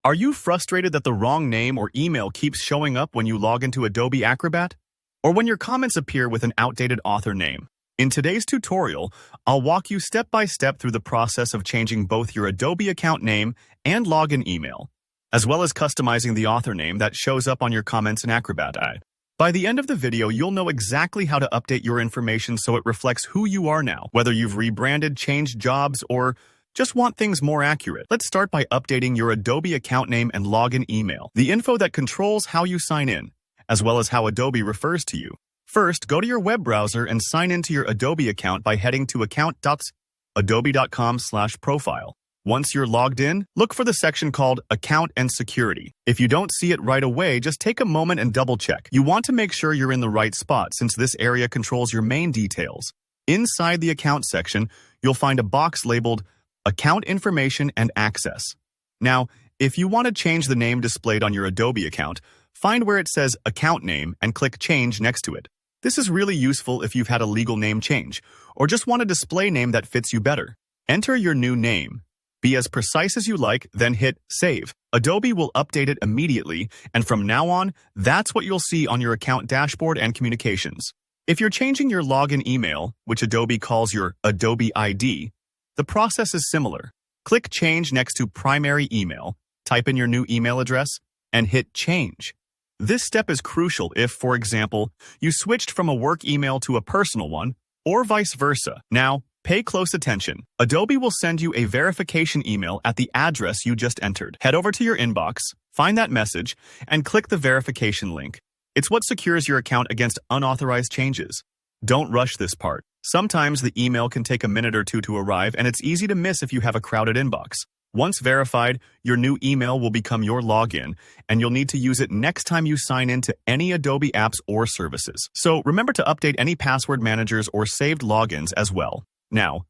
Are you frustrated that the wrong name or email keeps showing up when you log into Adobe Acrobat? Or when your comments appear with an outdated author name? In today's tutorial, I'll walk you step by step through the process of changing both your Adobe account name and login email, as well as customizing the author name that shows up on your comments in Acrobat. By the end of the video, you'll know exactly how to update your information so it reflects who you are now, whether you've rebranded, changed jobs, or just want things more accurate. Let's start by updating your Adobe account name and login email, the info that controls how you sign in, as well as how Adobe refers to you. First, go to your web browser and sign into your Adobe account by heading to account.adobe.com/profile. Once you're logged in, look for the section called Account and Security. If you don't see it right away, just take a moment and double check. You want to make sure you're in the right spot since this area controls your main details. Inside the Account section, you'll find a box labeled Account Information and Access. Now, if you want to change the name displayed on your Adobe account, find where it says Account Name and click Change next to it. This is really useful if you've had a legal name change, or just want a display name that fits you better. Enter your new name. Be as precise as you like, then hit Save. Adobe will update it immediately, and from now on, that's what you'll see on your account dashboard and communications. If you're changing your login email, which Adobe calls your Adobe ID, the process is similar. Click Change next to Primary Email, type in your new email address, and hit Change. This step is crucial if, for example, you switched from a work email to a personal one, or vice versa. Now, pay close attention. Adobe will send you a verification email at the address you just entered. Head over to your inbox, find that message, and click the verification link. It's what secures your account against unauthorized changes. Don't rush this part. Sometimes the email can take a minute or two to arrive, and it's easy to miss if you have a crowded inbox. Once verified, your new email will become your login, and you'll need to use it next time you sign in to any Adobe apps or services. So remember to update any password managers or saved logins as well. Now,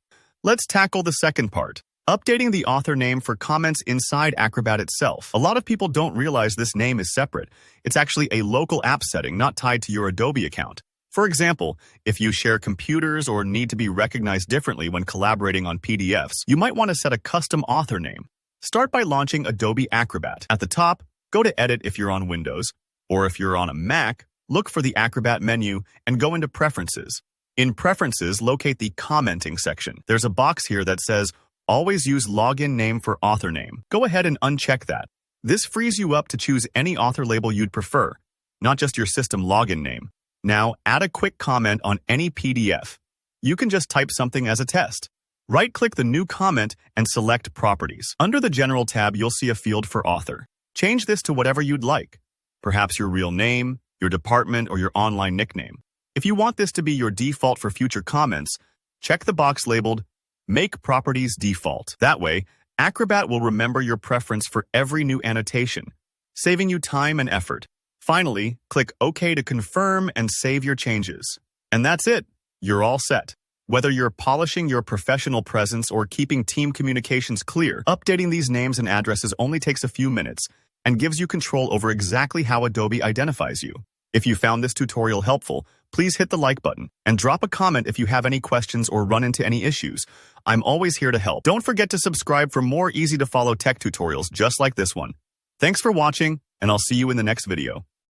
let's tackle the second part, updating the author name for comments inside Acrobat itself. A lot of people don't realize this name is separate. It's actually a local app setting not tied to your Adobe account. For example, if you share computers or need to be recognized differently when collaborating on PDFs, you might want to set a custom author name. Start by launching Adobe Acrobat. At the top, go to Edit if you're on Windows, or if you're on a Mac, look for the Acrobat menu and go into Preferences. In Preferences, locate the Commenting section. There's a box here that says, Always use login name for author name. Go ahead and uncheck that. This frees you up to choose any author label you'd prefer, not just your system login name. Now, add a quick comment on any PDF. You can just type something as a test. Right-click the new comment and select Properties. Under the General tab, you'll see a field for author. Change this to whatever you'd like, perhaps your real name, your department, or your online nickname. If you want this to be your default for future comments, check the box labeled Make Properties Default. That way, Acrobat will remember your preference for every new annotation, saving you time and effort. Finally, click OK to confirm and save your changes. And that's it. You're all set. Whether you're polishing your professional presence or keeping team communications clear, updating these names and addresses only takes a few minutes and gives you control over exactly how Adobe identifies you. If you found this tutorial helpful, please hit the like button and drop a comment if you have any questions or run into any issues. I'm always here to help. Don't forget to subscribe for more easy-to-follow tech tutorials just like this one. Thanks for watching, and I'll see you in the next video.